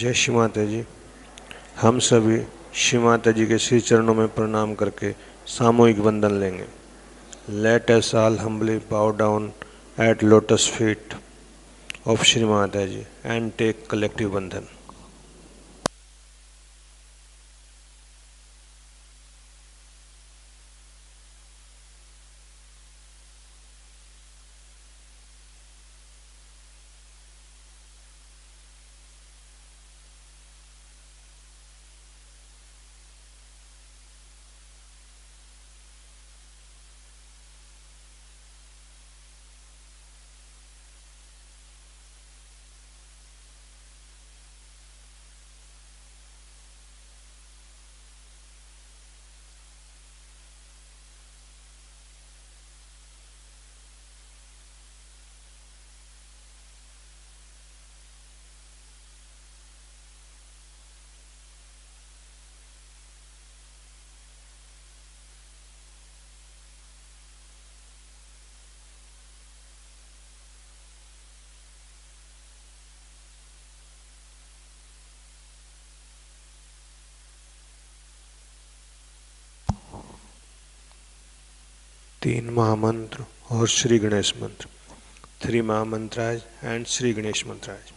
जय श्री माता जी। हम सभी श्री माता जी के श्री चरणों में प्रणाम करके सामूहिक वंदन लेंगे। Let us all humbly bow down at lotus feet of Shri Mata ji and take collective वंदन। तीन महामंत्र और श्री गणेश मंत्र, 3 महामंत्राज एंड श्री गणेश मंत्राज।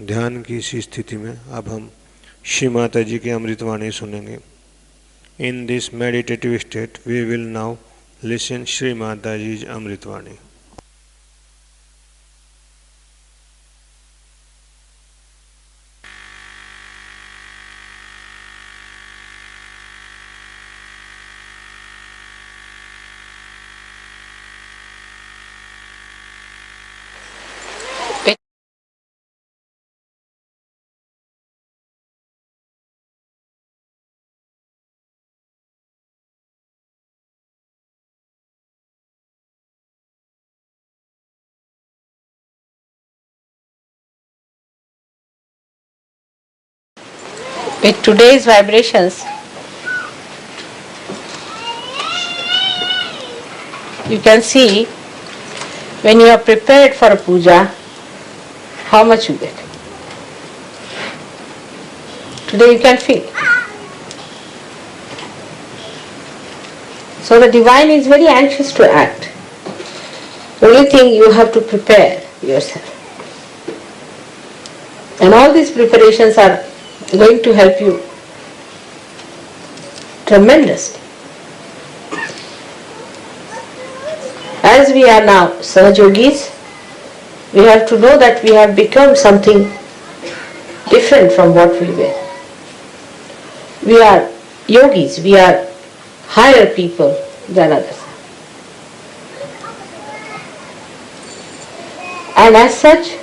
ध्यान की इसी स्थिति में अब हम श्री माता जी की अमृतवाणी सुनेंगे। In this meditative state we will now listen Shri Mata ji अमृतवाणी। With today's vibrations, you can see when you are prepared for a puja, how much you get. Today you can feel. So the divine is very anxious to act. The only thing you have to prepare yourself. And all these preparations are going to help you tremendously. As we are now Sahajogis, we have to know that we have become something different from what we were. We are yogis, we are higher people than others. And as such,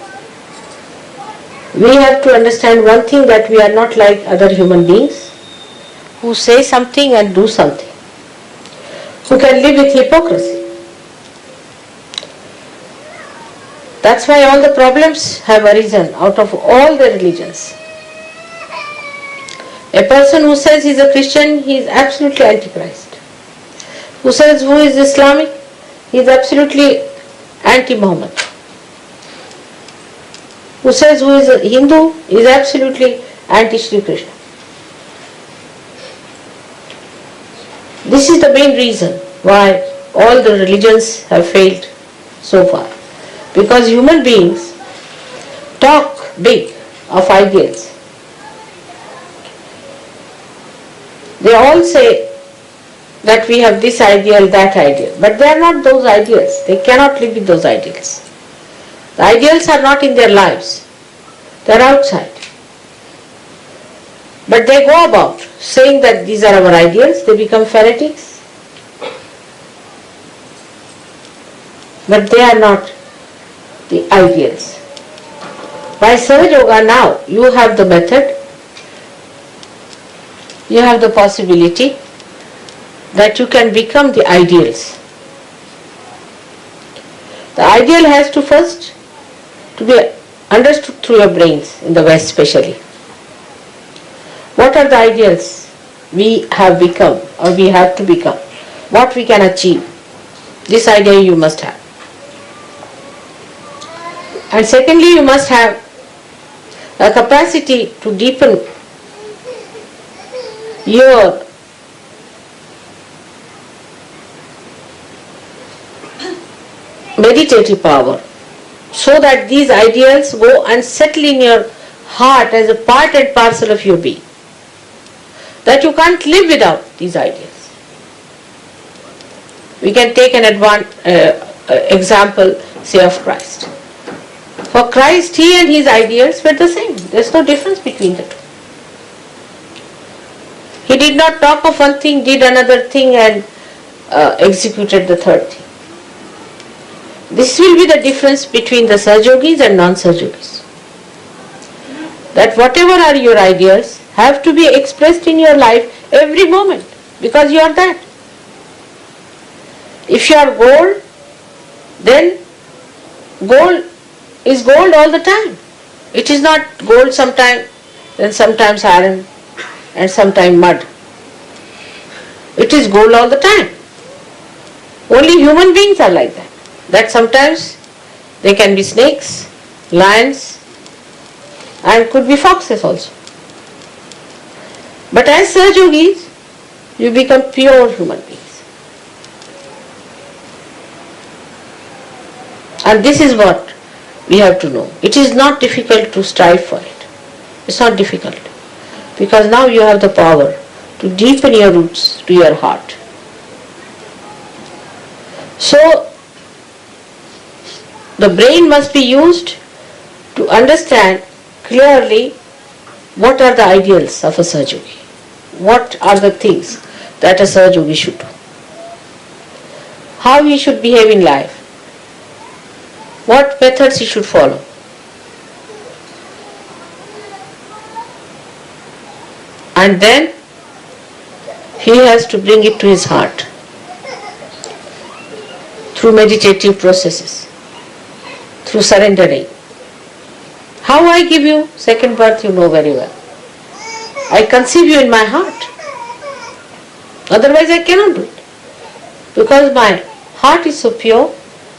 we have to understand one thing, that we are not like other human beings who say something and do something, who can live with hypocrisy. That's why all the problems have arisen out of all the religions. A person who says he is a Christian, he is absolutely antichrist. Who says who is Islamic, he is absolutely anti-Muhammad. Who says who is a Hindu is absolutely anti-Shri Krishna. This is the main reason why all the religions have failed so far. Because human beings talk big of ideals. They all say that we have this ideal, that ideal, but they are not those ideals. They cannot live with those ideals. The ideals are not in their lives. They are outside. But they go about saying that these are our ideals. They become fanatics. But they are not the ideals. By Sahaja Yoga now, you have the method, you have the possibility that you can become the ideals. The ideal has to first to be understood through your brains, in the West especially. What are the ideals we have become or we have to become? What we can achieve? This idea you must have. And secondly, you must have a capacity to deepen your meditative power, so that these ideals go and settle in your heart as a part and parcel of your being. That you can't live without these ideals. We can take an example, say, of Christ. For Christ, he and his ideals were the same. There's no difference between the two. He did not talk of one thing, did another thing, and executed the third thing. This will be the difference between the Sahajogis and non-Sahajogis. That whatever are your ideals have to be expressed in your life every moment, because you are that. If you are gold, then gold is gold all the time. It is not gold sometimes, then sometimes iron, and sometimes mud. It is gold all the time. Only human beings are like that. That sometimes they can be snakes, lions, and could be foxes also. But as Sahajogis, you become pure human beings. And this is what we have to know. It is not difficult to strive for it. It's not difficult. Because now you have the power to deepen your roots to your heart. So, the brain must be used to understand clearly what are the ideals of a Sahajogi. What are the things that a Sahajogi should do. How he should behave in life. What methods he should follow. And then he has to bring it to his heart through meditative processes, through surrendering. How I give you second birth, you know very well. I conceive you in my heart. Otherwise I cannot do it. Because my heart is so pure,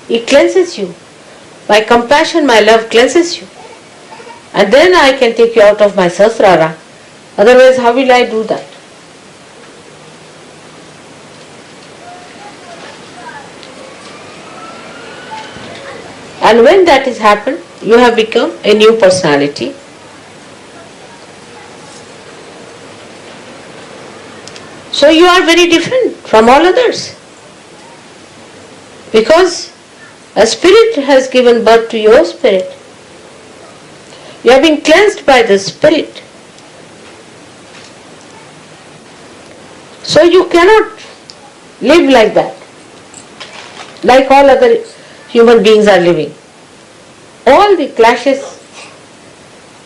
it cleanses you. My compassion, my love cleanses you. And then I can take you out of my sasrara. Otherwise, how will I do that? And when that has happened, you have become a new personality. So you are very different from all others. Because a spirit has given birth to your spirit. You have been cleansed by the spirit. So you cannot live like that, like all other human beings are living. All the clashes,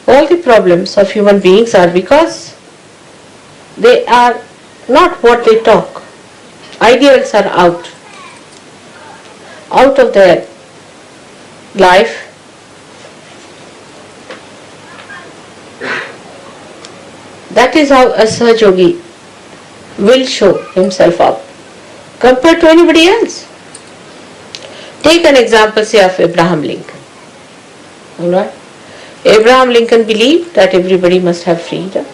all the problems of human beings are because they are not what they talk. Ideals are out of their life. That is how a Sahajogi will show himself up compared to anybody else. Take an example, say, of Abraham Lincoln. Alright? Abraham Lincoln believed that everybody must have freedom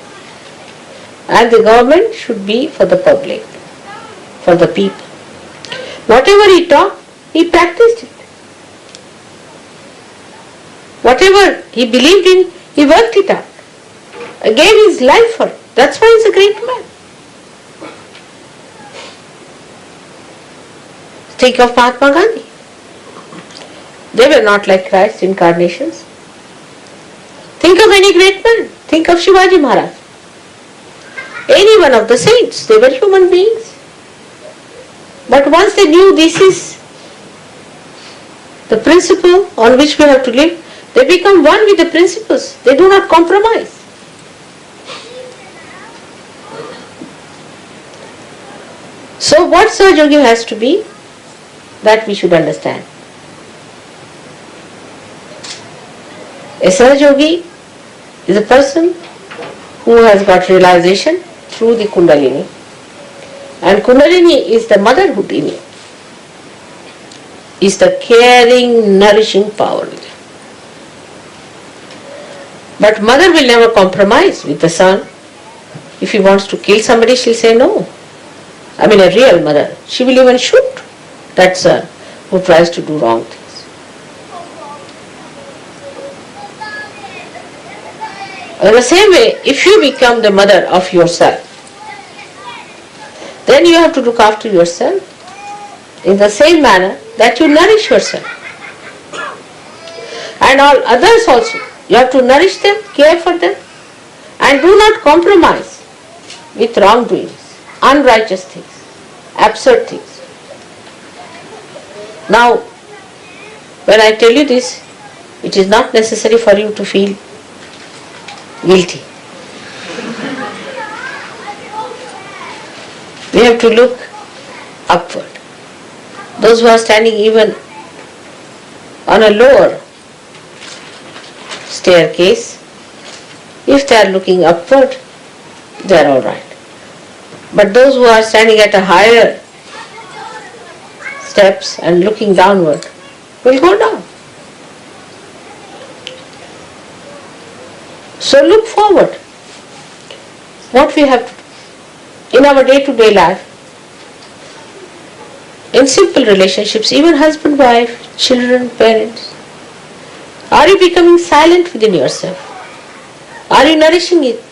and the government should be for the public, for the people. Whatever he taught, he practiced it. Whatever he believed in, He worked it out. Gave his life for it. That's why he's a great man. Think of Mahatma Gandhi. They were not like Christ incarnations. Think of any great man. Think of Shivaji Maharaj. Any one of the saints. They were human beings. But once they knew this is the principle on which we have to live, they become one with the principles. They do not compromise. So what Sahaja has to be, that we should understand. A Sahaja is a person who has got realization through the Kundalini. And Kundalini is the motherhood in you. Is the caring, nourishing power. But mother will never compromise with the son. If he wants to kill somebody, she'll say no. I mean, a real mother. She will even shoot that son who tries to do wrong things. In the same way, if you become the mother of yourself, then you have to look after yourself in the same manner that you nourish yourself. And all others also. You have to nourish them, care for them, and do not compromise with wrongdoings, unrighteous things, absurd things. Now, when I tell you this, it is not necessary for you to feel guilty. We have to look upward. Those who are standing even on a lower staircase, if they are looking upward, they are all right. But those who are standing at a higher steps and looking downward will go down. So look forward. What we have to do in our day-to-day life, in simple relationships, even husband, wife, children, parents. Are you becoming silent within yourself? Are you nourishing it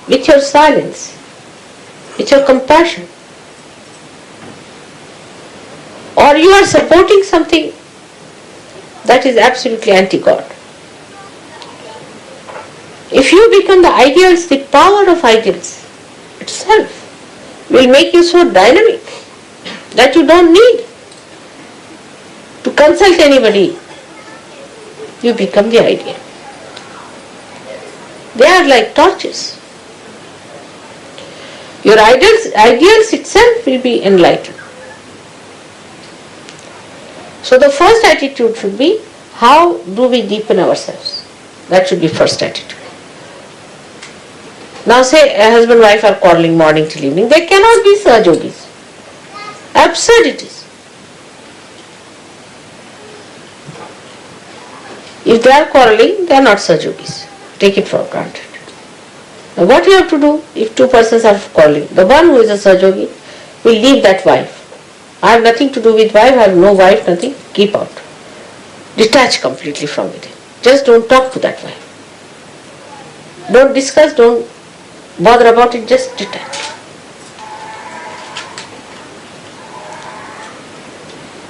with your silence, with your compassion? Or you are supporting something that is absolutely anti-God? If you become the ideals, the power of ideals itself will make you so dynamic that you don't need to consult anybody. You become the ideal. They are like torches. Your ideals itself will be enlightened. So the first attitude should be, how do we deepen ourselves? That should be first attitude. Now say a husband and wife are quarreling morning till evening. They cannot be Sahajogis. Absurdities. If they are quarreling, they are not Sahajogis. Take it for granted. Now what you have to do if two persons are quarreling? The one who is a Sahajogi will leave that wife. I have nothing to do with wife, I have no wife, nothing. Keep out. Detach completely from it. Just don't talk to that wife. Don't discuss, don't bother about it, just detach.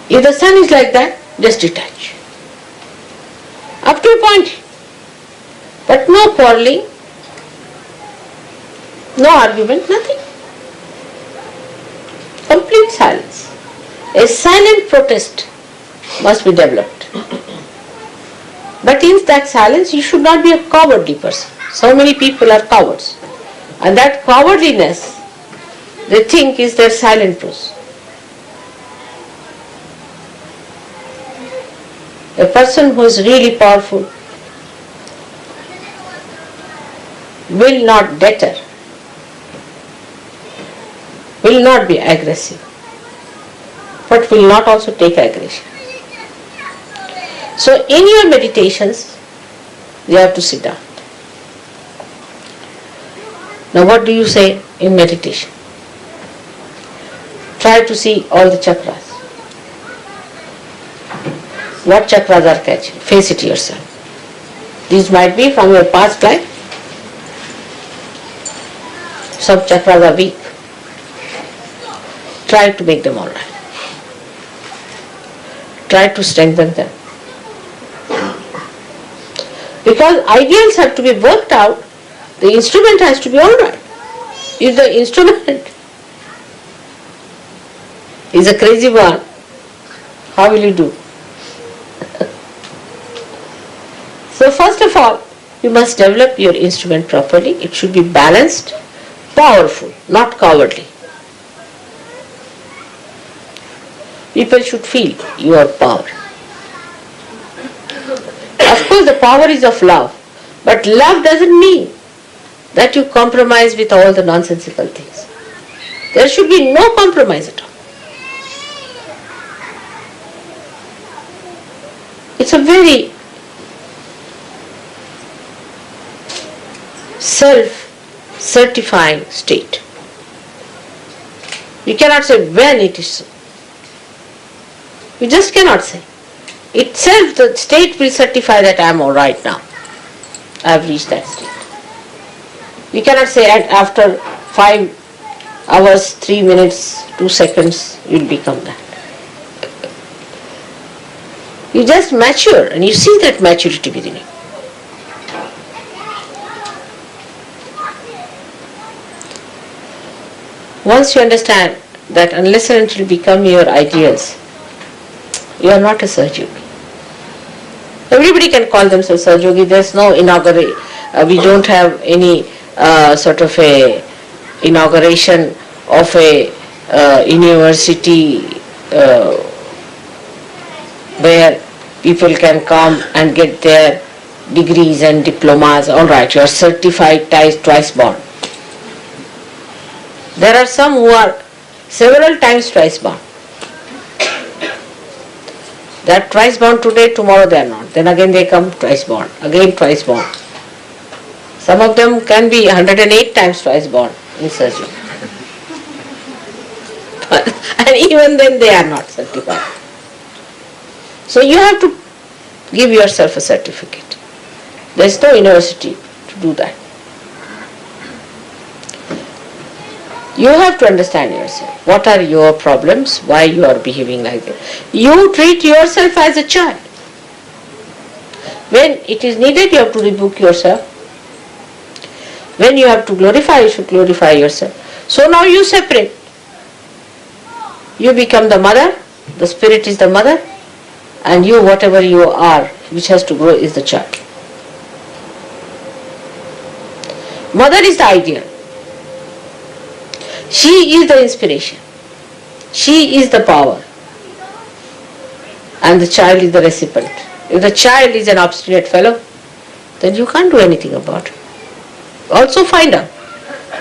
If the son is like that, just detach. Up to a point. But no quarreling, no argument, nothing. Complete silence. A silent protest must be developed. But in that silence, you should not be a cowardly person. So many people are cowards. And that cowardliness, they think, is their silent truth. A person who is really powerful will not deter, will not be aggressive, but will not also take aggression. So in your meditations, you have to sit down. Now what do you say in meditation? Try to see all the chakras. What chakras are catching? Face it yourself. These might be from your past life. Some chakras are weak. Try to make them alright. Try to strengthen them. Because ideals have to be worked out, the instrument has to be alright. If the instrument is a crazy one, how will you do? So first of all, you must develop your instrument properly. It should be balanced, powerful, not cowardly. People should feel your power. Of course, the power is of love, but love doesn't mean that you compromise with all the nonsensical things. There should be no compromise at all. It's a very self-certifying state. You cannot say when it is so. You just cannot say. Itself, the state will certify that I am all right now. I have reached that state. You cannot say after 5 hours, 3 minutes, 2 seconds, you will become that. You just mature and you see that maturity within you. Once you understand that unless and until you become your ideals, you are not a Sahajogi. Everybody can call themselves Sahajogi. There is no inauguration. We don't have any sort of a inauguration of a university where people can come and get their degrees and diplomas. All right, you are certified twice born. There are some who are several times twice born. They are twice born today, tomorrow they are not. Then again they come twice born, again twice born. Some of them can be 108 times twice born in surgery. And even then they are not certified. So you have to give yourself a certificate. There is no university to do that. You have to understand yourself. What are your problems? Why you are behaving like that? You treat yourself as a child. When it is needed, you have to rebuke yourself. When you have to glorify, you should glorify yourself. So now you separate. You become the mother, the spirit is the mother, and you, whatever you are, which has to grow, is the child. Mother is the ideal. She is the inspiration. She is the power. And the child is the recipient. If the child is an obstinate fellow, then you can't do anything about it. Also find out.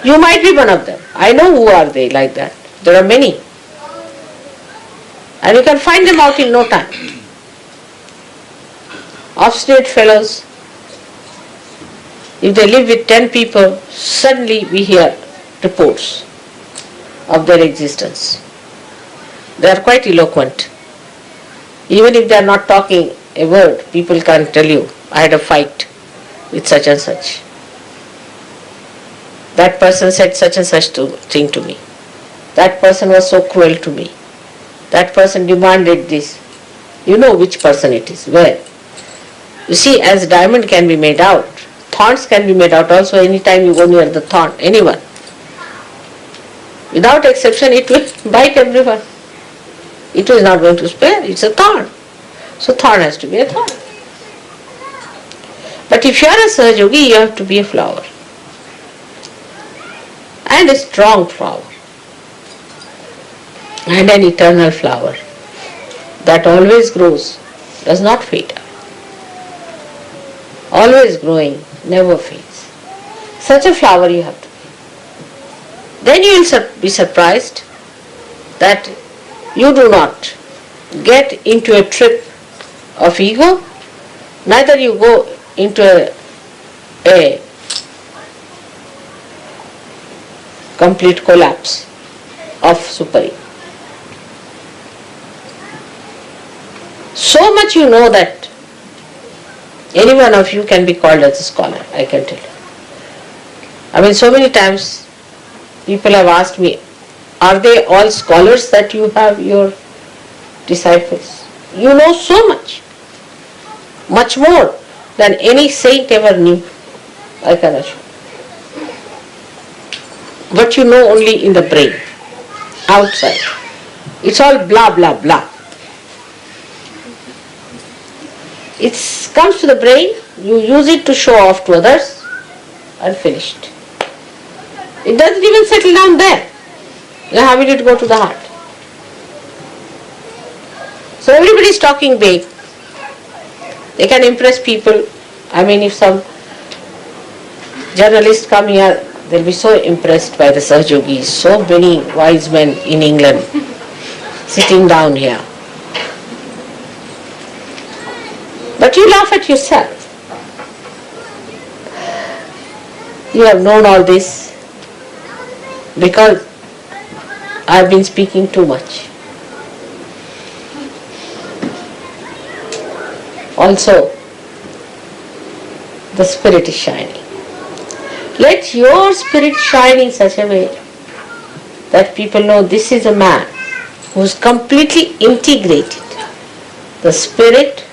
You might be one of them. I know who are they like that. There are many. And you can find them out in no time. Obstinate fellows, if they live with 10 people, suddenly we hear reports of their existence. They are quite eloquent. Even if they are not talking a word, people can tell you, I had a fight with such and such. That person said such and such thing to me. That person was so cruel to me. That person demanded this. You know which person it is, where. You see, as diamond can be made out, thorns can be made out also anytime you go near the thorn, anyone. Without exception, it will bite everyone. It is not going to spare, it's a thorn. So thorn has to be a thorn. But if you are a Sahajogi, you have to be a flower. And a strong flower. And an eternal flower that always grows, does not fade. Always growing, never fades. Such a flower you have to be. Then you will be surprised that you do not get into a trip of ego, neither you go into a complete collapse of super-ego. So much you know that Any one of you can be called as a scholar, I can tell you. I mean, so many times people have asked me, are they all scholars that you have, your disciples? You know so much more than any saint ever knew, I can assure. But you know only in the brain, outside. It's all blah, blah, blah. It comes to the brain, you use it to show off to others, and finished. It doesn't even settle down there. Then how will it go to the heart? So everybody is talking big. They can impress people. I mean, if some journalists come here, they'll be so impressed by the Sahajogis. So many wise men in England sitting down here. But you laugh at yourself. You have known all this because I've been speaking too much. Also, the spirit is shining. Let your spirit shine in such a way that people know this is a man who is completely integrated. The spirit,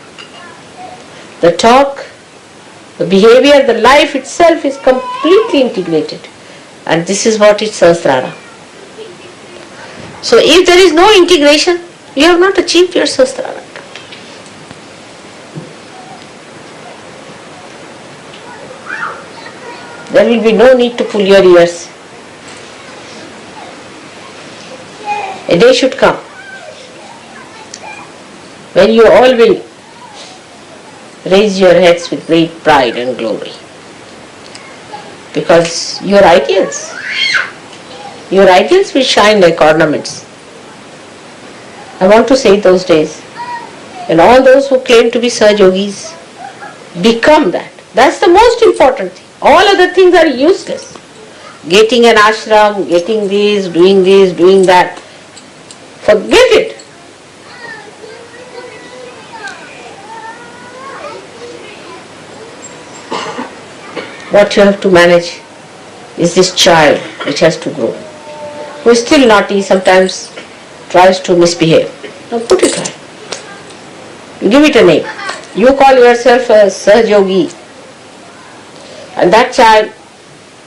the talk, the behavior, the life itself is completely integrated. And this is what is Sahasrara. So if there is no integration, you have not achieved your Sahasrara. There will be no need to pull your ears. A day should come when you all will raise your heads with great pride and glory. Because your ideals will shine like ornaments. I want to say those days, and all those who claim to be Sahajogis become that. That's the most important thing. All other things are useless. Getting an ashram, getting this, doing that. Forget it. What you have to manage is this child which has to grow, who is still naughty, sometimes tries to misbehave. Now put it right. Give it a name. You call yourself a Sahajogi, and that child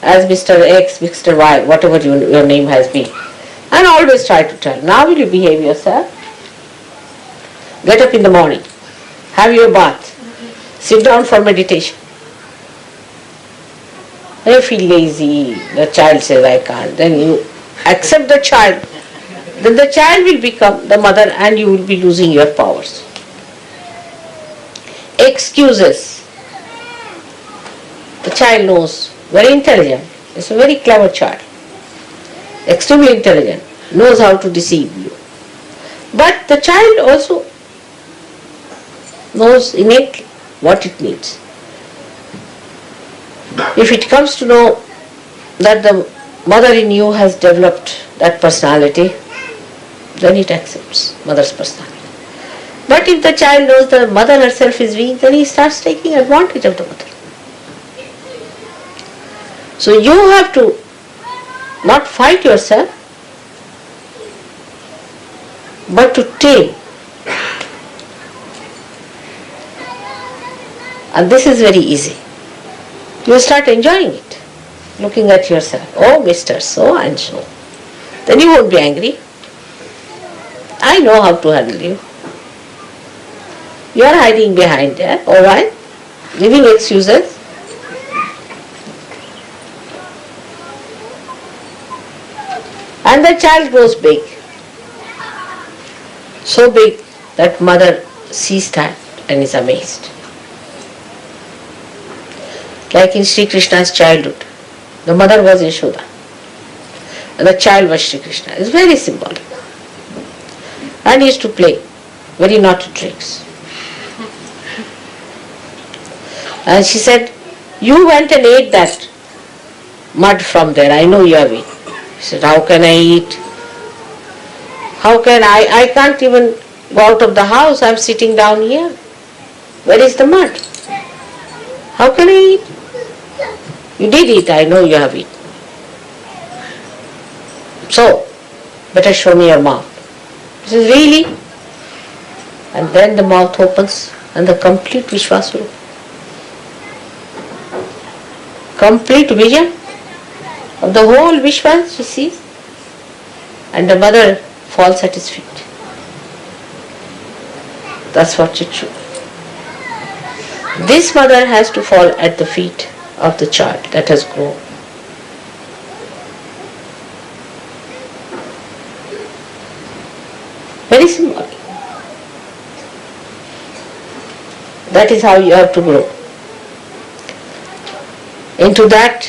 as Mr. X, Mr. Y, whatever your name has been. And always try to tell, now will you behave yourself? Get up in the morning, have your bath, sit down for meditation. When you feel lazy, the child says, I can't, then you accept the child. Then the child will become the mother and you will be losing your powers. Excuses. The child knows, very intelligent. It's a very clever child. Extremely intelligent. Knows how to deceive you. But the child also knows innately what it needs. If it comes to know that the mother in you has developed that personality, then it accepts mother's personality. But if the child knows the mother herself is weak, then he starts taking advantage of the mother. So you have to not fight yourself, but to tame. And this is very easy. You start enjoying it, looking at yourself. Oh, Mr. So and so. Then you won't be angry. I know how to handle you. You are hiding behind there, alright? Giving excuses. And the child grows big. So big that mother sees that and is amazed. Like in Sri Krishna's childhood, the mother was Yashoda and the child was Sri Krishna. It's very symbolic. And he used to play very naughty tricks. And she said, you went and ate that mud from there. I know you have eaten. He said, how can I eat? How can I can't even go out of the house. I'm sitting down here. Where is the mud? How can I eat? You did eat, I know you have eaten. So, better show me your mouth. He says, really? And then the mouth opens and the complete Vishwasvarupa. Complete vision of the whole Vishwa she sees. And the mother falls at his feet. That's what it should. This mother has to fall at the feet of the child that has grown. Very symbolic. That is how you have to grow into that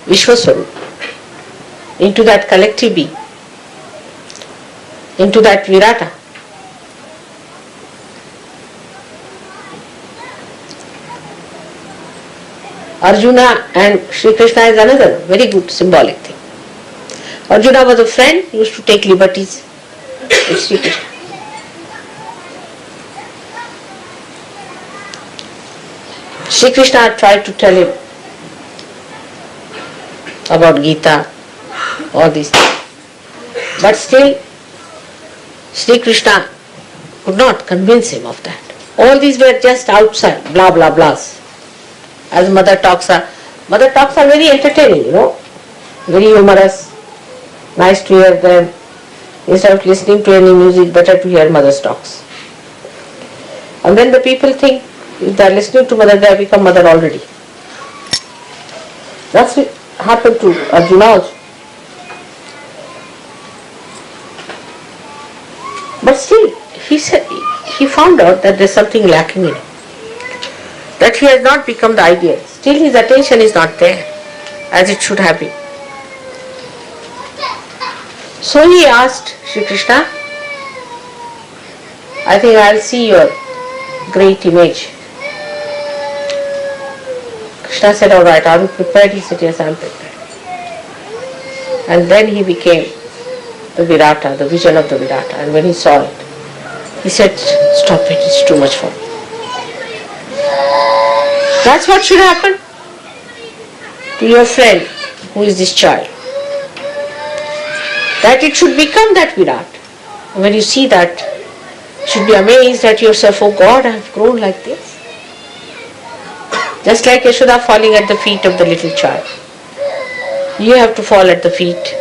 Vishwaswarup, into that collective being, into that Virata. Arjuna and Shri Krishna is another very good symbolic thing. Arjuna was a friend, used to take liberties with Shri Krishna. Shri Krishna tried to tell him about Gita, all these things. But still, Shri Krishna could not convince him of that. All these were just outside, blah blah blahs. As mother talks are very entertaining, very humorous, nice to hear them. Instead of listening to any music, better to hear mother's talks. And then the people think, if they are listening to mother, they have become mother already. That's what happened to Arjuna also. But still, he found out that there is something lacking in him. That he has not become the ideal. Still his attention is not there as it should have been. So he asked Shri Krishna, I think I will see your great image. Krishna said, alright, are you prepared? He said, yes, I am prepared. And then he became the Virata, the vision of the Virata. And when he saw it, he said, stop it, it's too much for me. That's what should happen to your friend who is this child. That it should become that Virat. And when you see that, you should be amazed at yourself, oh God, I have grown like this. Just like Yashoda falling at the feet of the little child. You have to fall at the feet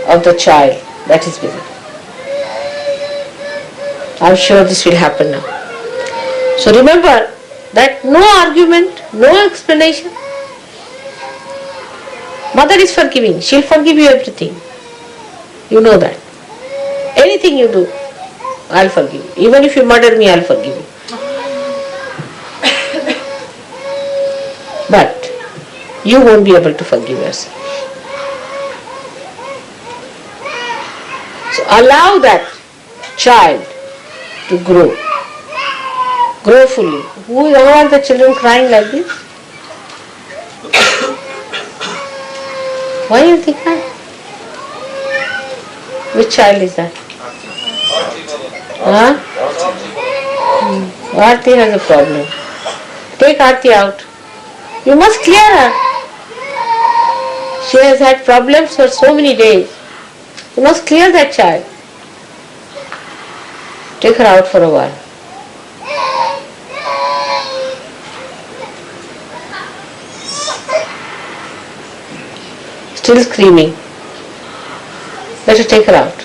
of the child that is within. I'm sure this will happen now. So remember that no argument, no explanation. Mother is forgiving. She'll forgive you everything. You know that. Anything you do, I'll forgive you. Even if you murder me, I'll forgive you. But you won't be able to forgive yourself. So allow that child to grow. Grow fully. Who are the children crying like this? Why are they crying? Which child is that? Huh? Aarti has a problem. Take Aarti out. You must clear her. She has had problems for so many days. You must clear that child. Take her out for a while. Still screaming. Better take her out.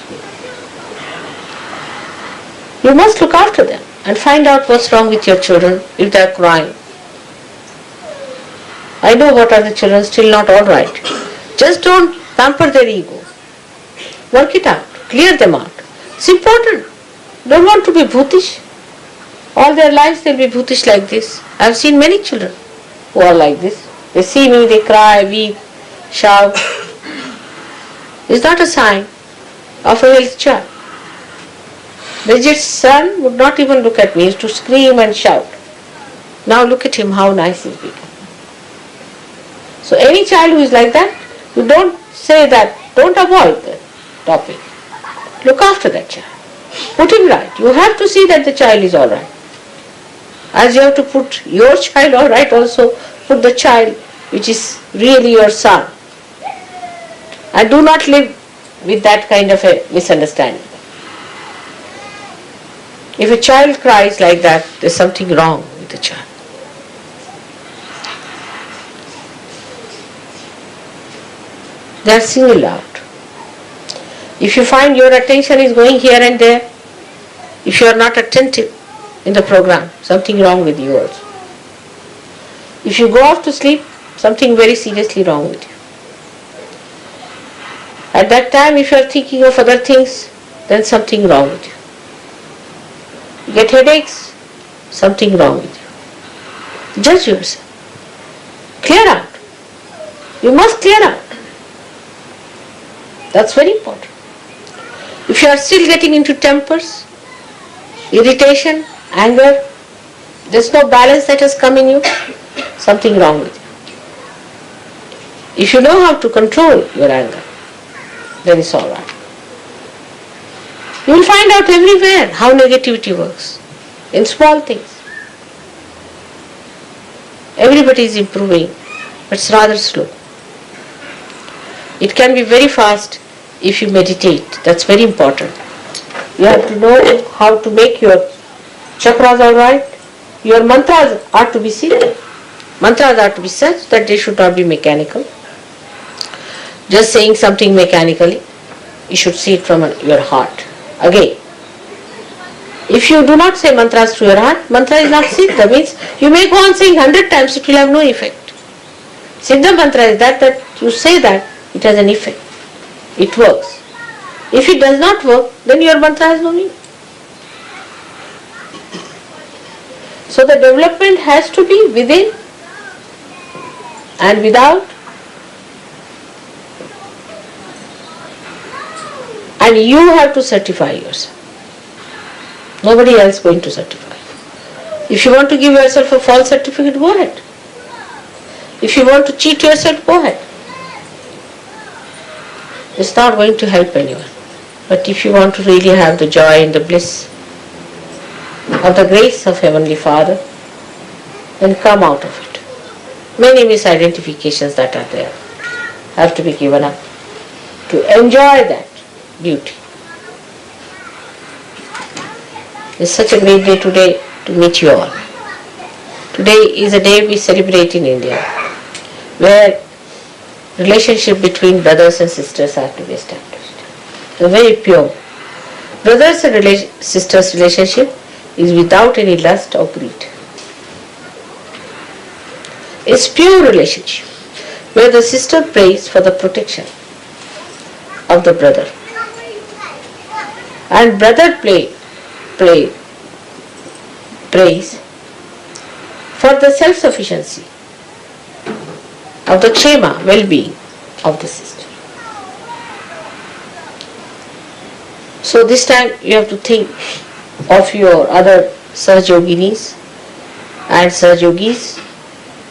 You must look after them and find out what's wrong with your children if they are crying. I know what are the children still not all right. Just don't pamper their ego. Work it out. Clear them out. It's important. Don't want to be bhutish. All their lives they'll be bhutish like this. I've seen many children who are like this. They see me, they cry, weep, shout. It's not a sign of a healthy child. Bridget's son would not even look at me. He used to scream and shout. Now look at him, how nice he's become. So any child who is like that, you don't say that, don't avoid the topic. Look after that child. Put him right. You have to see that the child is all right. As you have to put your child all right, also put the child which is really your son. And do not live with that kind of a misunderstanding. If a child cries like that, there's something wrong with the child. They are singled out. If you find your attention is going here and there, if you are not attentive in the program, something wrong with you also. If you go off to sleep, something very seriously wrong with you. At that time, if you are thinking of other things, then something wrong with you. You get headaches, something wrong with you. Judge yourself. Clear out. You must clear out. That's very important. If you are still getting into tempers, irritation, anger, there's no balance that has come in you, something wrong with you. If you know how to control your anger, then it's all right. You will find out everywhere how negativity works, in small things. Everybody is improving, but it's rather slow. It can be very fast if you meditate. That's very important. You have to know how to make your chakras all right. Your mantras are to be seen. Mantras are to be such that they should not be mechanical. Just saying something mechanically, you should see it from your heart. Again, if you do not say mantras to your heart, mantra is not siddha. Means you may go on saying 100 times, it will have no effect. Siddha mantra is that you say that, it has an effect. It works. If it does not work, then your mantra has no meaning. So the development has to be within and without, and you have to certify yourself. Nobody else is going to certify. If you want to give yourself a false certificate, go ahead. If you want to cheat yourself, go ahead. It's not going to help anyone. But if you want to really have the joy and the bliss of the grace of Heavenly Father, then come out of it. Many misidentifications that are there have to be given up to enjoy that beauty. It's such a great day today to meet you all. Today is a day we celebrate in India, where relationship between brothers and sisters are to be established. They're very pure. Brothers and sisters relationship is without any lust or greed. It's pure relationship where the sister prays for the protection of the brother and brother prays for the self-sufficiency of the kshema, well-being of the sister. So this time you have to think of your other Sahajoginis and Sahajogis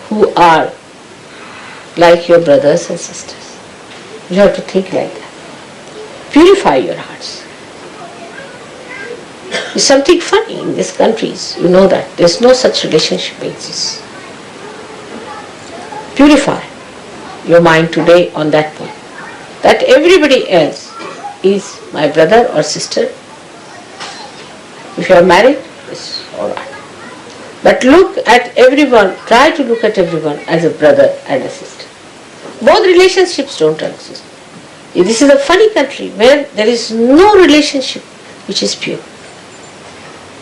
who are like your brothers and sisters. You have to think like that. Purify your hearts. It's something funny in these countries, you know that. There's no such relationship exists. Purify your mind today on that point. That everybody else is my brother or sister. If you are married, it's alright. But look at everyone, try to look at everyone as a brother and a sister. Both relationships don't exist. This is a funny country where there is no relationship which is pure.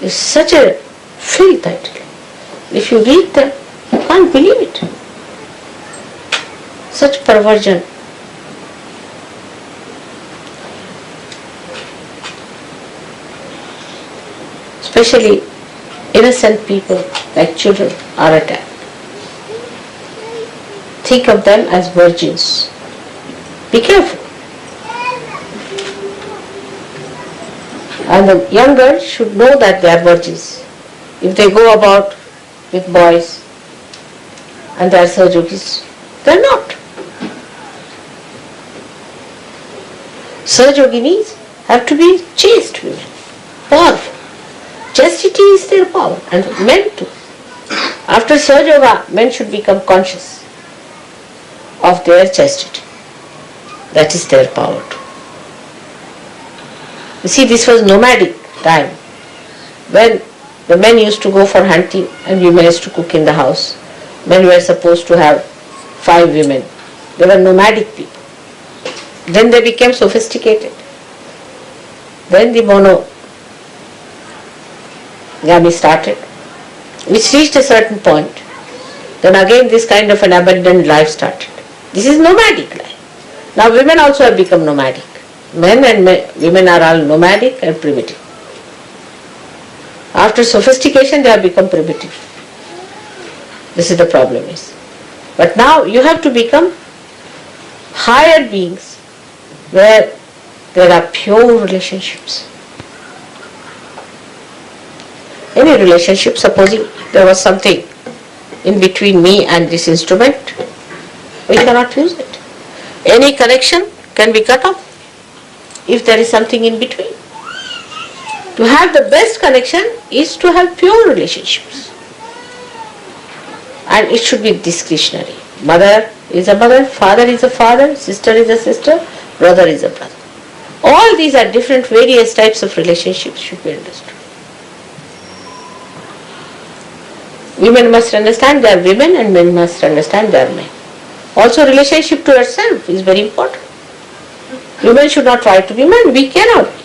It's such a filth, I tell you. If you read them, you can't believe it. Such perversion. Especially innocent people like children are attacked. Think of them as virgins. Be careful. And the young girls should know that they are virgins. If they go about with boys and they are Sahajogis, they are not. Sahajoginis have to be chaste women, powerful. Chastity is their power and meant to. After Sahaja Yoga, men should become conscious of their chastity. That is their power too. You see, this was nomadic time when the men used to go for hunting and women used to cook in the house. Men were supposed to have 5 women. They were nomadic people. Then they became sophisticated. Then the monogamy started, which reached a certain point. Then again this kind of an abundant life started. This is nomadic life. Now women also have become nomadic. Men and women are all nomadic and primitive. After sophistication they have become primitive. This is the problem is. But now you have to become higher beings where there are pure relationships. Any relationship, supposing there was something in between me and this instrument, we cannot use it. Any connection can be cut off if there is something in between. To have the best connection is to have pure relationships. And it should be discretionary. Mother is a mother, father is a father, sister is a sister, brother is a brother. All these are different various types of relationships should be understood. Women must understand they are women and men must understand they are men. Also relationship to yourself is very important. Women should not try to be men, we cannot be.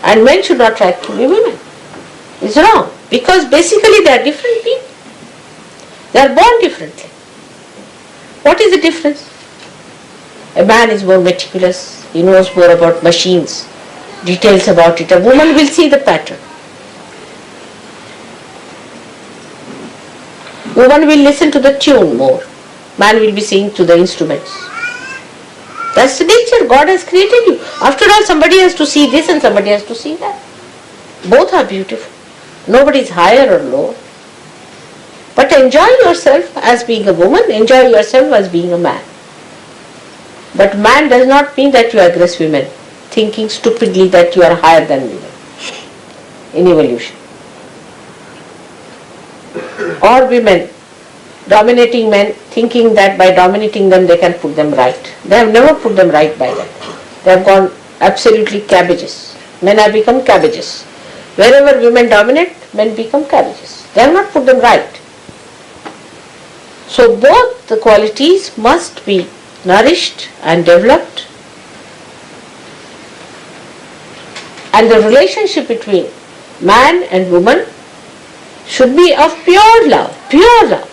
And men should not try to be women. It's wrong. Because basically they are different people. They are born differently. What is the difference? A man is more meticulous, he knows more about machines, details about it. A woman will see the pattern. Woman will listen to the tune more. Man will be seeing to the instruments. That's the nature. God has created you. After all, somebody has to see this and somebody has to see that. Both are beautiful. Nobody is higher or lower. But enjoy yourself as being a woman, enjoy yourself as being a man. But man does not mean that you aggress women, thinking stupidly that you are higher than women in evolution. Or women dominating men, thinking that by dominating them they can put them right. They have never put them right by that. They have gone absolutely cabbages. Men have become cabbages. Wherever women dominate, men become cabbages. They have not put them right. So both the qualities must be nourished and developed, and the relationship between man and woman should be of pure love, pure love.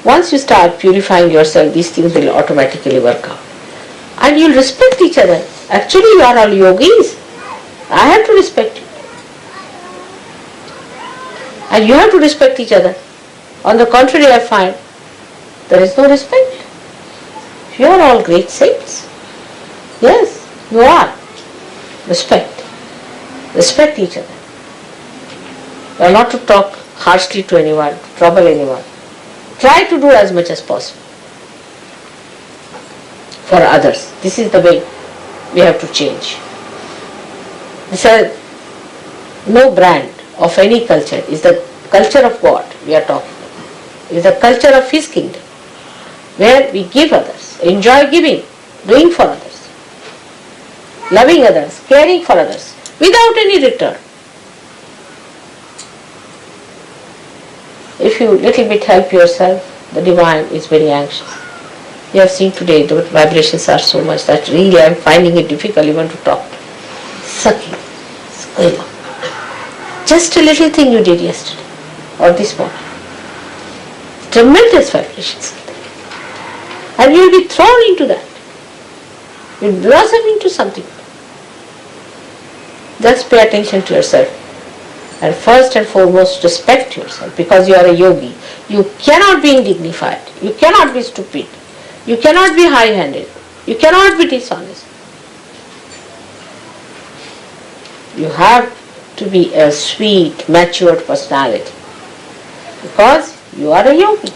Once you start purifying yourself, these things will automatically work out. And you'll respect each other. Actually, you are all yogis. I have to respect you. And you have to respect each other. On the contrary, I find there is no respect. You are all great saints. Yes, you are. Respect. Respect each other. You are not to talk harshly to anyone, to trouble anyone. Try to do as much as possible for others. This is the way we have to change. This is no brand of any culture. Is the culture of God we are talking about. It is the culture of His kingdom, where we give others, enjoy giving, doing for others, loving others, caring for others, without any return. If you little bit help yourself, the divine is very anxious. You have seen today the vibrations are so much that really I am finding it difficult even to talk. Sucking, squealing. Just a little thing you did yesterday or this morning. Tremendous vibrations are there. And you will be thrown into that. You will blossom into something. Just pay attention to yourself. And first and foremost, respect yourself, because you are a yogi. You cannot be indignified. You cannot be stupid. You cannot be high-handed. You cannot be dishonest. You have to be a sweet, matured personality, because you are a yogi.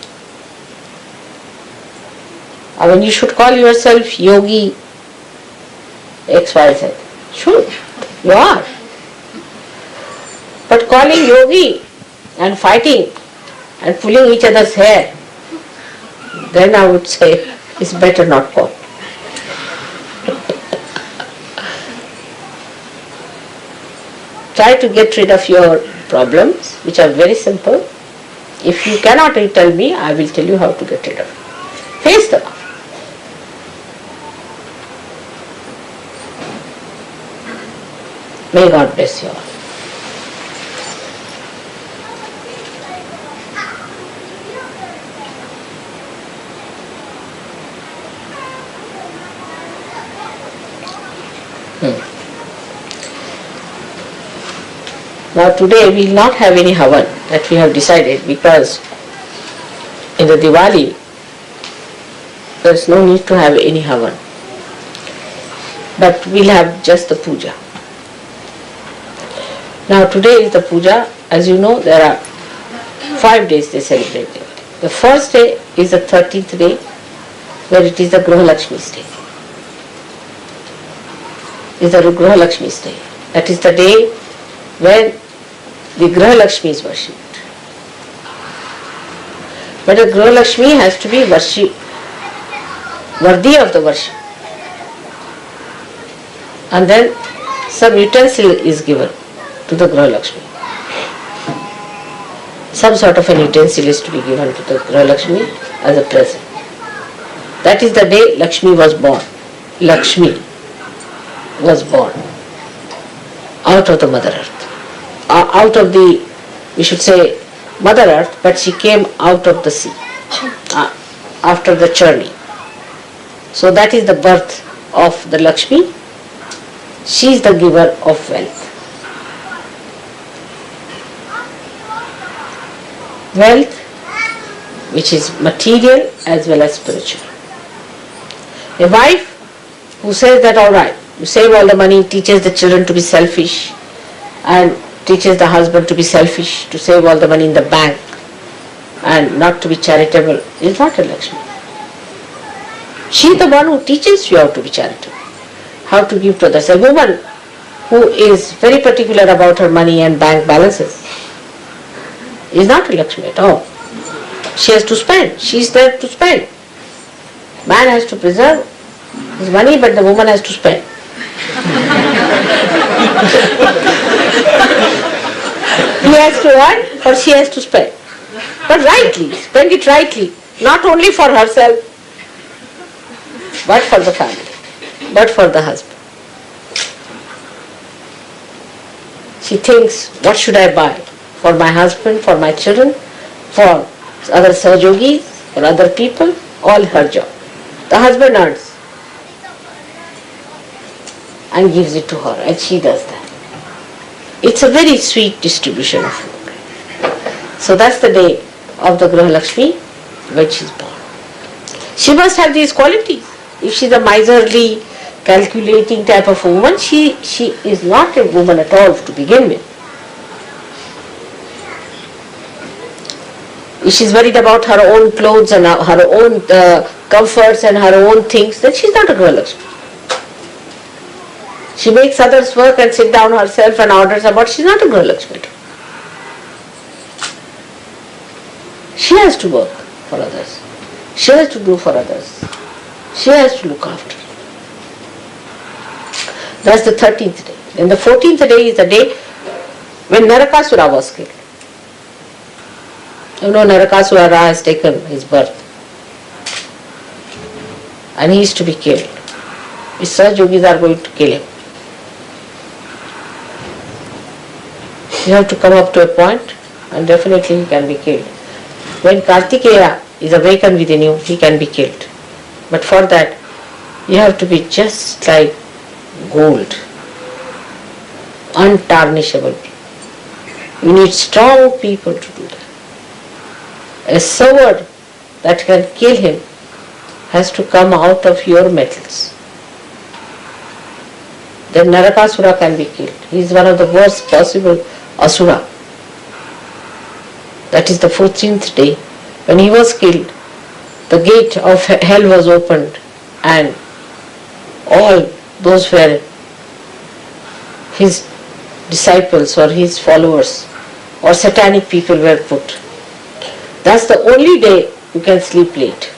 I mean, you should call yourself yogi XYZ. Sure, you are. calling yogi and fighting and pulling each other's hair, then I would say it's better not call. Try to get rid of your problems, which are very simple. If you cannot tell me, I will tell you how to get rid of it. Face them. May God bless you all. Now today we will not have any havan, that we have decided, because in the Diwali there is no need to have any havan. But we will have just the puja. Now today is the puja. As you know, there are 5 days they celebrate Diwali. The first day is the 13th day, where it is the Graha Lakshmi's day. It is the Graha Lakshmi's day. That is the day when the Graha Lakshmi is worshipped. But the Graha Lakshmi has to be worthy of the worship. And then some utensil is given to the Graha Lakshmi. Some sort of an utensil is to be given to the Graha Lakshmi as a present. That is the day Lakshmi was born. Lakshmi was born out of the Mother Earth. Out of the, we should say, Mother Earth, but she came out of the sea after the journey. So that is the birth of the Lakshmi. She is the giver of wealth. Wealth which is material as well as spiritual. A wife who says that all right, you save all the money, teaches the children to be selfish and teaches the husband to be selfish, to save all the money in the bank and not to be charitable, is not a Lakshmi. She is the one who teaches you how to be charitable, how to give to others. A woman who is very particular about her money and bank balances is not a Lakshmi at all. She has to spend. She is there to spend. Man has to preserve his money, but the woman has to spend. He has to earn or she has to spend. But rightly, spend it rightly. Not only for herself, but for the family, but for the husband. She thinks, what should I buy? For my husband, for my children, for other sahajogis, for other people, all her job. The husband earns and gives it to her, and she does that. It's a very sweet distribution of food. So that's the day of the Graha Lakshmi when she is born. She must have these qualities. If she is a miserly, calculating type of a woman, she is not a woman at all to begin with. If she is worried about her own clothes and her own comforts and her own things, then she is not a Graha Lakshmi. She makes others work and sit down herself and orders about, she is not a Graha Lakshmi. She has to work for others. She has to do for others. She has to look after. That's the 13th day. Then the 14th day is the day when Narakasura was killed. You know, Narakasura has taken his birth and he is to be killed. His Sahajogis are going to kill him. You have to come up to a point and definitely he can be killed. When Kartikeya is awakened within you, he can be killed. But for that, you have to be just like gold, untarnishable. You need strong people to do that. A sword that can kill him has to come out of your metals. Then Narakasura can be killed. He is one of the worst possible asura. That is the 14th day. When he was killed, the gate of hell was opened and all those were his disciples or his followers or satanic people were put. That's the only day you can sleep late.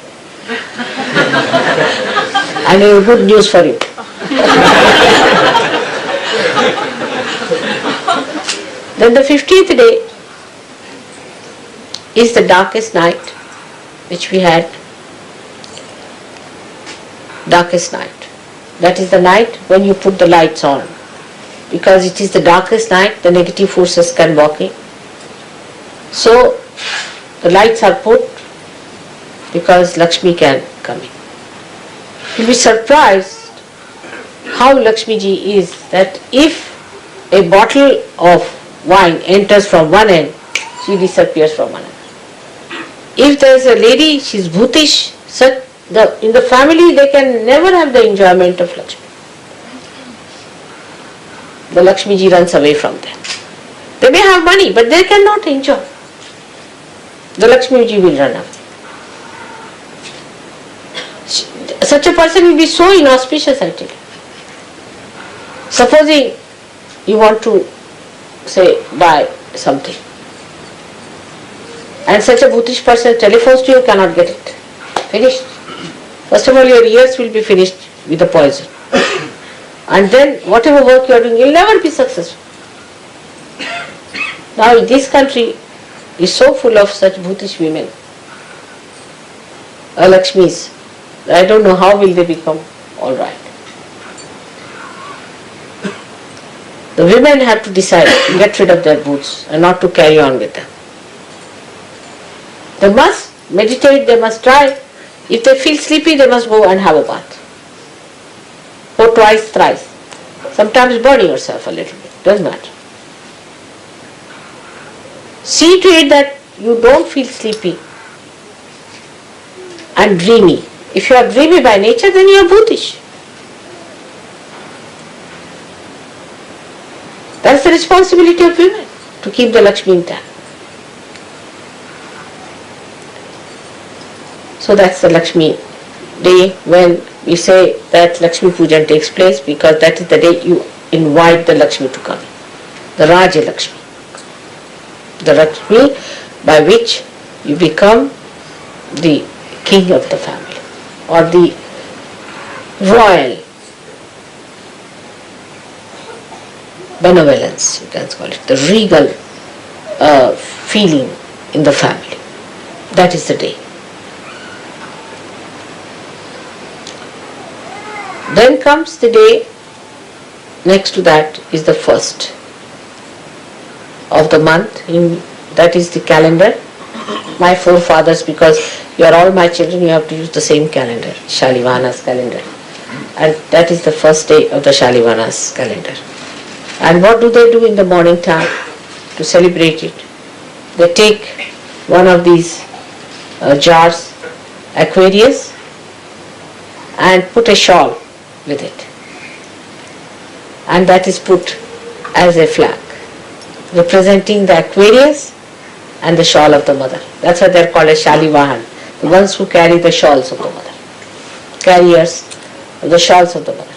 And I have good news for you. Then the 15th day is the darkest night which we had. Darkest night. That is the night when you put the lights on. Because it is the darkest night, the negative forces can walk in. So the lights are put because Lakshmi can come in. You'll be surprised how Lakshmi ji is, that if a bottle of wine enters from one end, she disappears from another. If there is a lady, she is bhutish, in the family they can never have the enjoyment of Lakshmi. The Lakshmi ji runs away from them. They may have money, but they cannot enjoy. The Lakshmi ji will run away. Such a person will be so inauspicious, I tell you. Supposing you want to, say, buy something, and such a bhutish person telephones to you, cannot get it. Finished. First of all, your ears will be finished with the poison. And then whatever work you are doing, you will never be successful. Now this country is so full of such bhutish women, Lakshmis. I don't know how will they become all right. The women have to decide to get rid of their boots and not to carry on with them. They must meditate, they must try. If they feel sleepy, they must go and have a bath. Go twice, thrice. Sometimes burn yourself a little bit, doesn't matter. See to it that you don't feel sleepy and dreamy. If you are dreamy by nature, then you are bhutish. That's the responsibility of women, to keep the Lakshmi intact. So that's the Lakshmi day when we say that Lakshmi Pujan takes place, because that is the day you invite the Lakshmi to come. The Raja Lakshmi. The Lakshmi by which you become the king of the family, or the royal benevolence, you can call it, the regal feeling in the family. That is the day. Then comes the day, next to that is the first of the month, that is the calendar. My forefathers, because you are all my children, you have to use the same calendar, Shalivana's calendar. And that is the first day of the Shalivana's calendar. And what do they do in the morning time to celebrate it? They take one of these jars, Aquarius, and put a shawl with it. And that is put as a flag, representing the Aquarius and the shawl of the mother. That's why they are called as Shalivahan, the ones who carry the shawls of the mother, carriers of the shawls of the mother.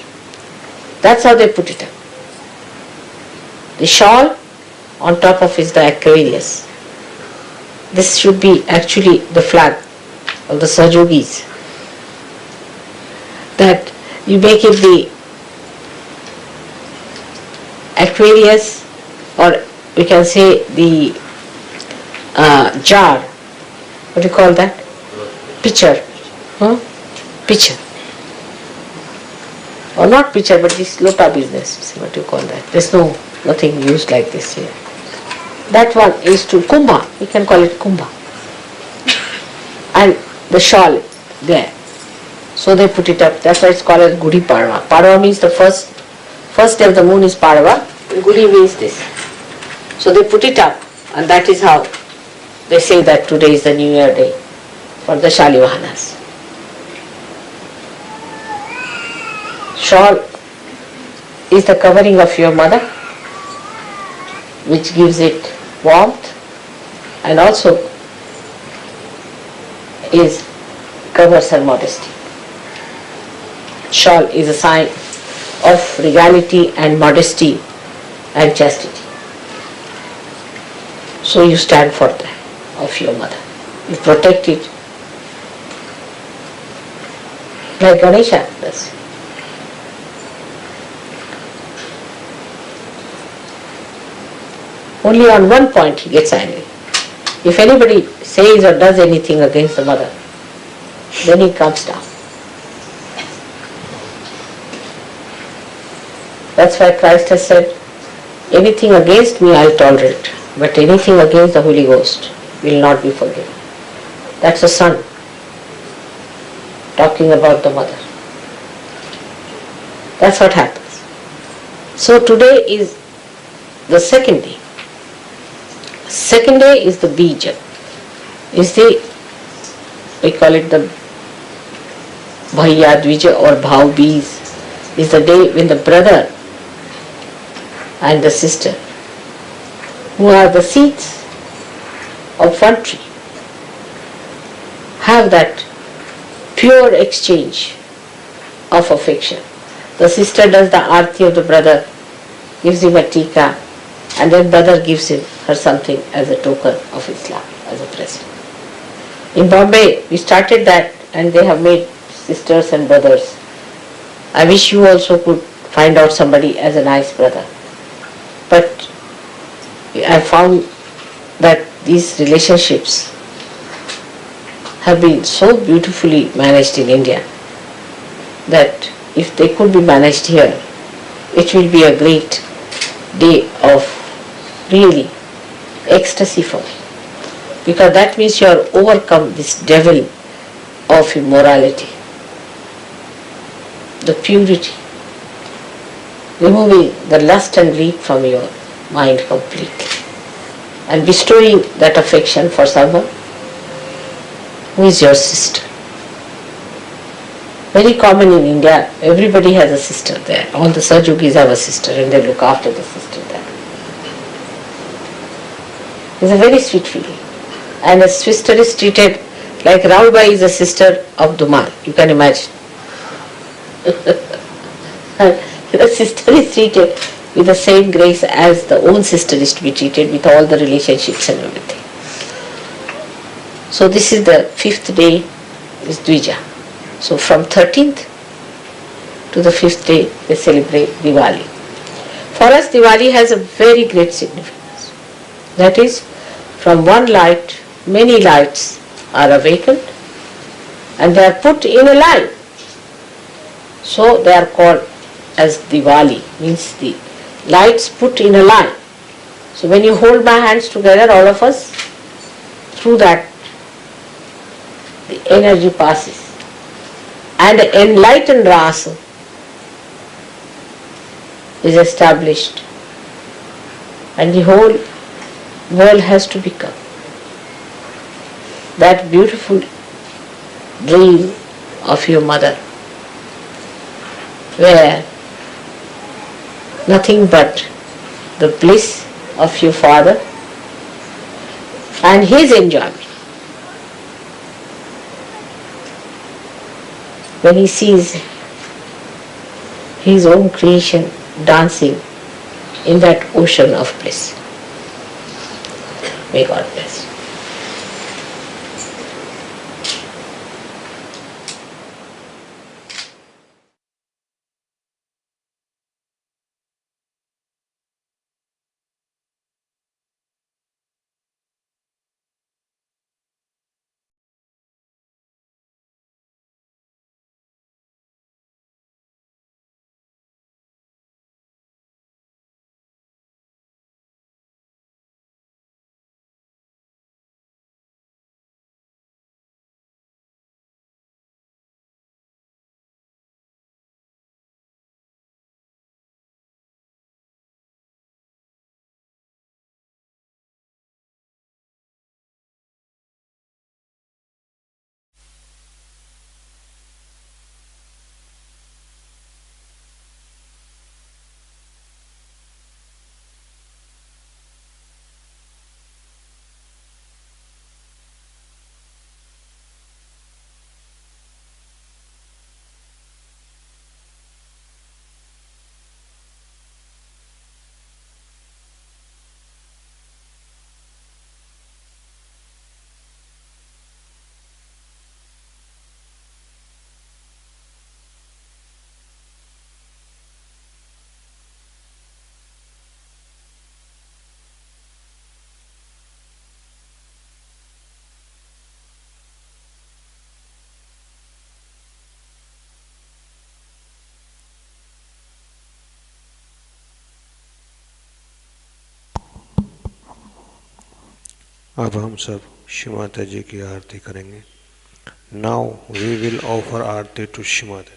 That's how they put it up. The shawl, on top of is the Aquarius. This should be actually the flag of the Sahajogis. That you make it the Aquarius, or we can say the jar. What do you call that? Pitcher. Pitcher. Or not pitcher, but this lota business. See what you call that. There's nothing used like this here. That one is to kumbha. We can call it kumbha. And the shawl there. So they put it up. That's why it's called as Gudi Padwa. Padwa means the first day of the moon is Padwa. Gudi means this. So they put it up, and that is how they say that today is the New Year day for the Shalivahanas. Shawl is the covering of your mother, which gives it warmth, and also covers her modesty. Shawl is a sign of regality and modesty and chastity. So you stand for that of your mother. You protect it like Ganesha does. Only on one point he gets angry. If anybody says or does anything against the mother, then he comes down. That's why Christ has said, anything against me I'll tolerate, but anything against the Holy Ghost will not be forgiven. That's the son talking about the mother. That's what happens. So today is the second day. Second day is the Bija. Is the, we call it the Bhaiya Dvija or Bhav Bees, is the day when the brother and the sister, who are the seeds of one tree, have that pure exchange of affection. The sister does the arti of the brother, gives him a tika, and then brother gives him her something as a token of Islam, as a present. In Bombay, we started that, and they have made sisters and brothers. I wish you also could find out somebody as a nice brother. But I found that these relationships have been so beautifully managed in India that if they could be managed here, it will be a great day of really ecstasy for me. Because that means you have overcome this devil of immorality, the purity, removing the lust and greed from your mind completely, and bestowing that affection for someone who is your sister. Very common in India, everybody has a sister there. All the Sajogis have a sister and they look after the sister there. It's a very sweet feeling. And a sister is treated like Raulbai is a sister of Dumal. You can imagine. The sister is treated with the same grace as the own sister is to be treated, with all the relationships and everything. So this is the fifth day, is Dvija. So from 13th to the 5th day they celebrate Diwali. For us Diwali has a very great significance. That is, from one light, many lights are awakened and they are put in a line. So they are called as Diwali, means the lights put in a line. So when you hold my hands together, all of us, through that the energy passes. And enlightened rasa is established, and the whole world has to become that beautiful dream of your mother, where nothing but the bliss of your father and his enjoyment. When he sees his own creation dancing in that ocean of bliss. May God bless. अब हम सब श्री माता जी की आरती करेंगे. Now we will offer aarti to Shri Mata.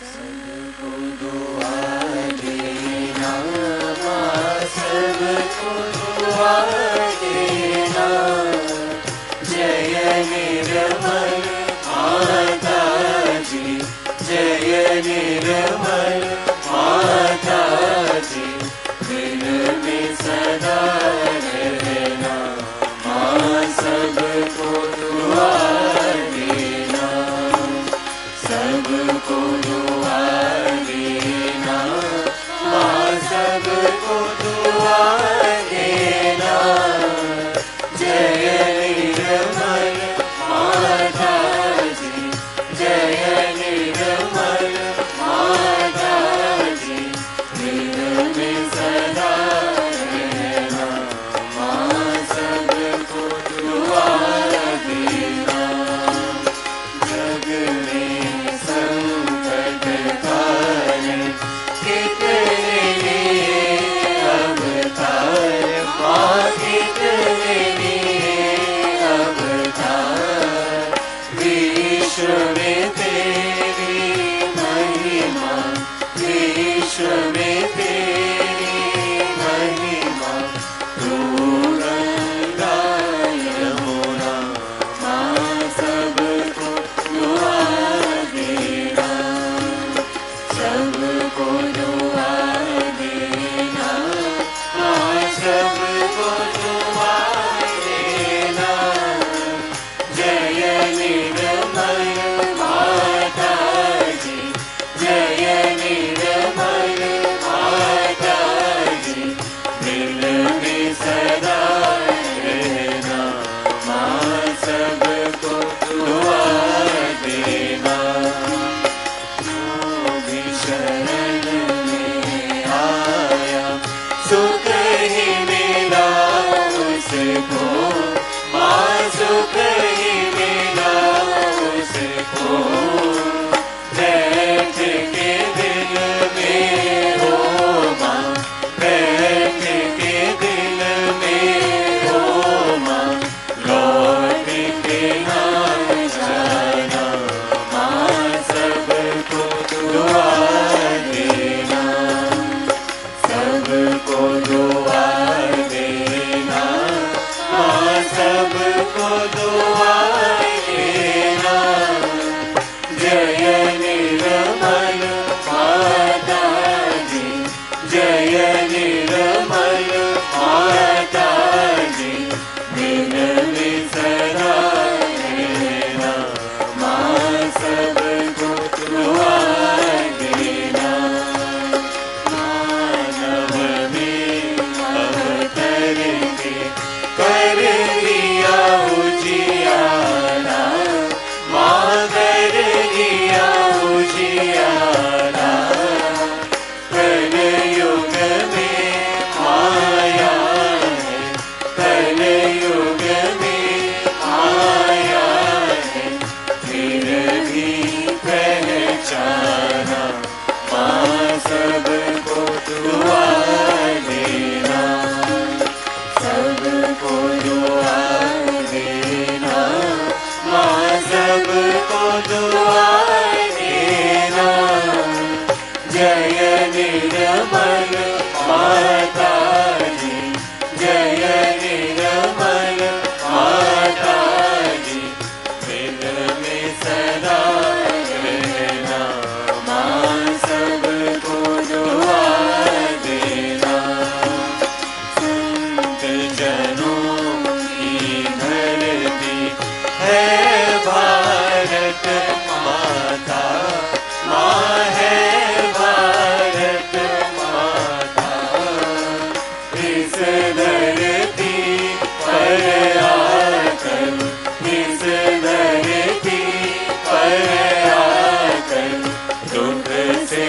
सबको दुआ देना. सबको दुआ देना। जो भी शरण में आया सुख ही मिला उसको, माँ सुख ही मिला उसको। बैठ के दिल में हो माँ, बैठ के दिल में हो माँ, लौट के ना जाना माँ, सबको दुआ देना, सबको दुआ देना माँ, सबको दुआ देना। जय निर्मल माता जी, जय निर्मल माता जी, दिल में सदा रहना माँ, सबको दुआ देना। मानव में अवतर के कर दिया उजियारा माँ, कर दिया उजियारा। कल युग में आया है, कल युग में आया है, फिर भी पहचाना माँ, सबको दुआ देना, सबको दुआ देना माँ, सबको दुआ देना। जय निर्मल माता जी, जय निर्मल माता जी, दिल में सदा रहना माँ, सबको दुआ देना। संत जनों की धरती है भारत माता, माँ है भारत माता। इस धरती पर आकर, इस धरती पर आकर, दुख से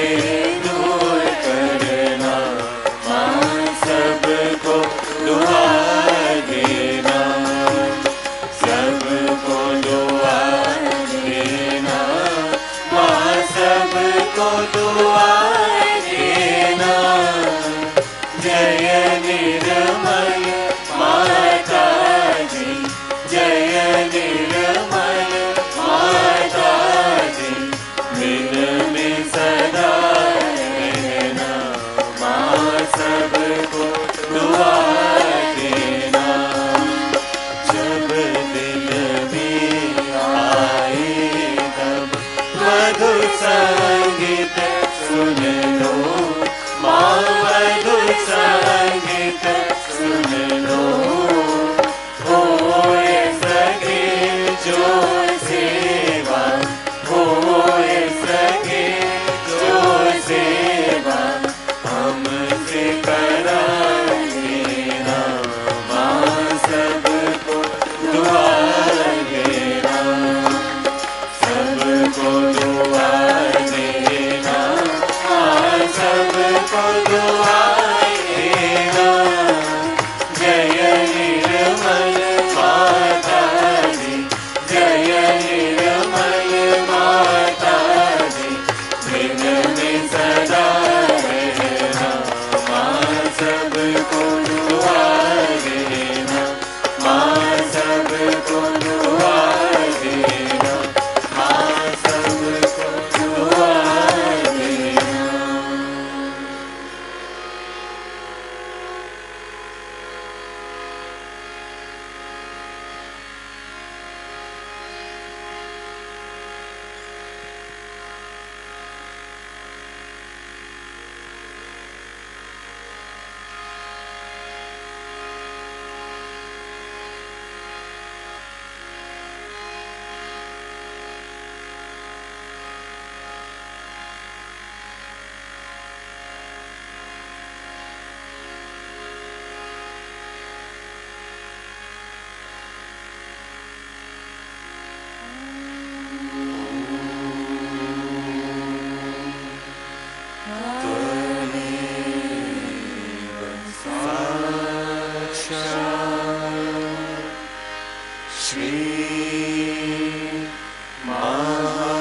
दूर करना माँ, सबको दुआ देना, सबको दुआ देना माँ, सबको दुआ देना। जय निर्मल माता जी, जय निर्मल माता जी, दिल में सदा रहना माँ, सबको दुआ देना। जब दिल में आए तब मधुर संगीत सुन लो माँ, मधुर संगीत सुन लो। होए सगे Shri Mahalakshmi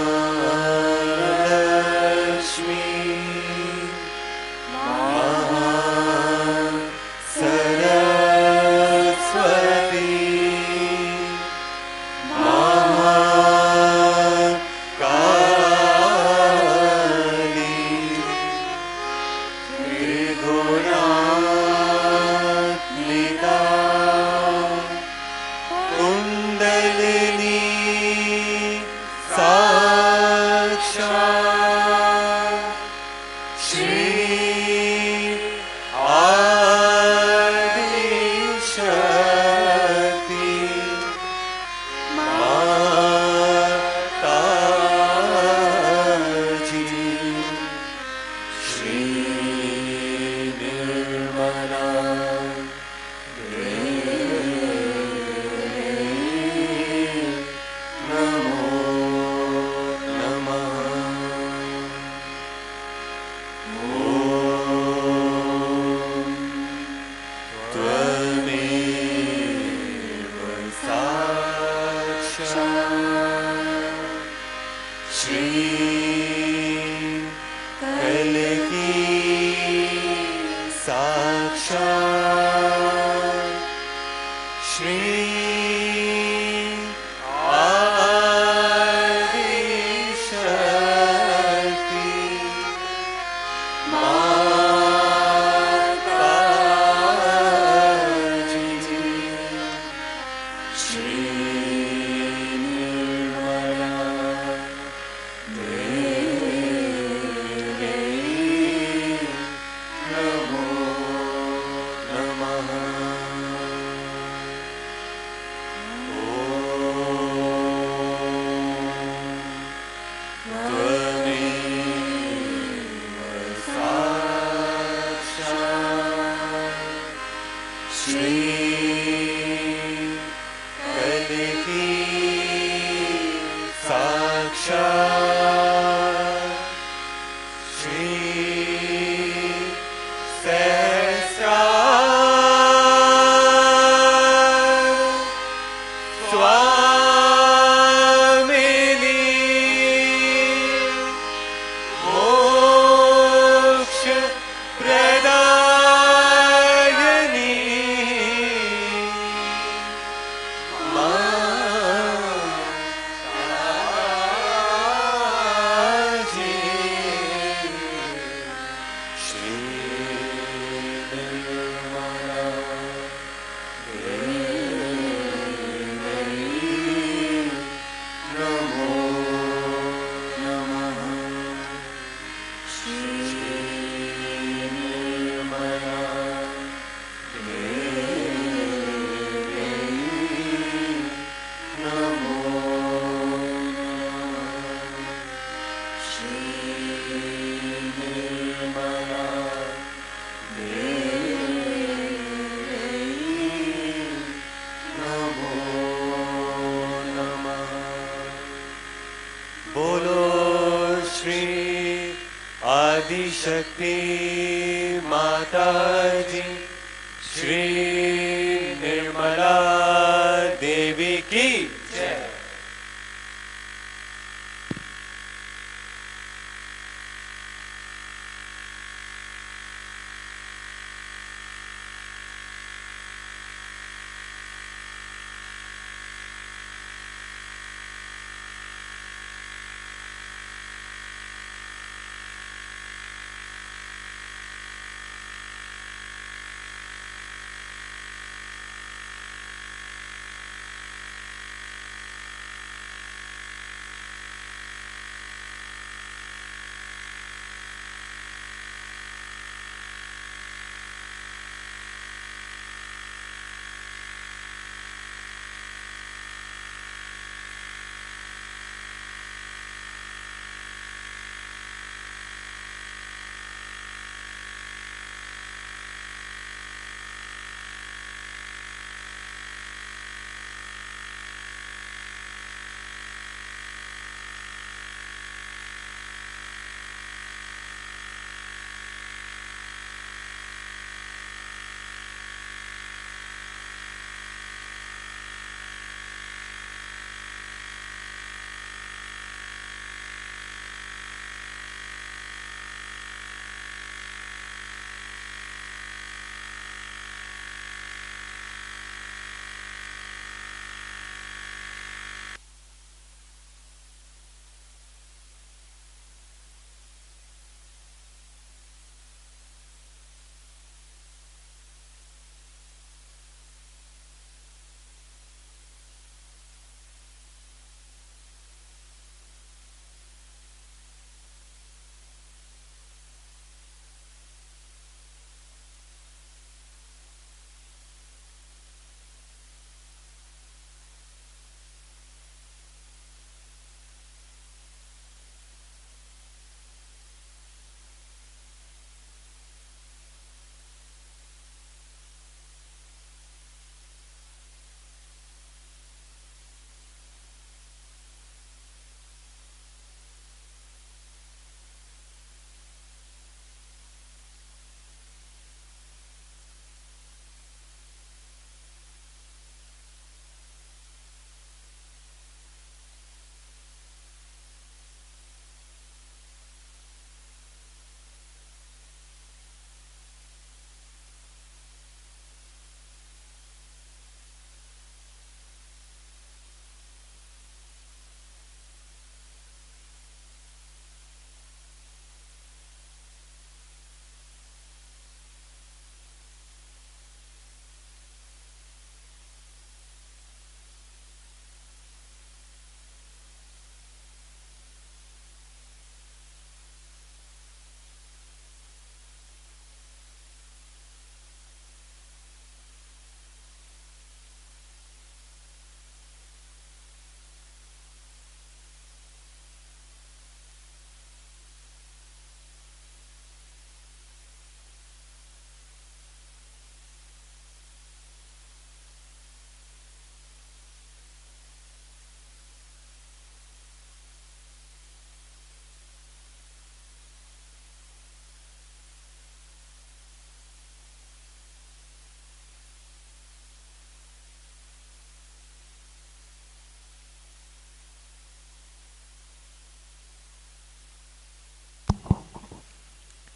शक्ति माता जी श्री निर्मला देवी की जय।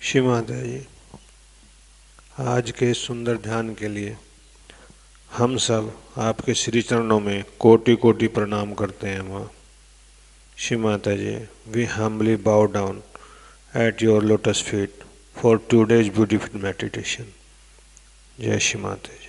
श्री माता जी, आज के इस सुंदर ध्यान के लिए हम सब आपके श्री चरणों में कोटि कोटि प्रणाम करते हैं माँ। श्री माता जी, we humbly bow down at your lotus feet for today's beautiful meditation. जय श्री माता जी।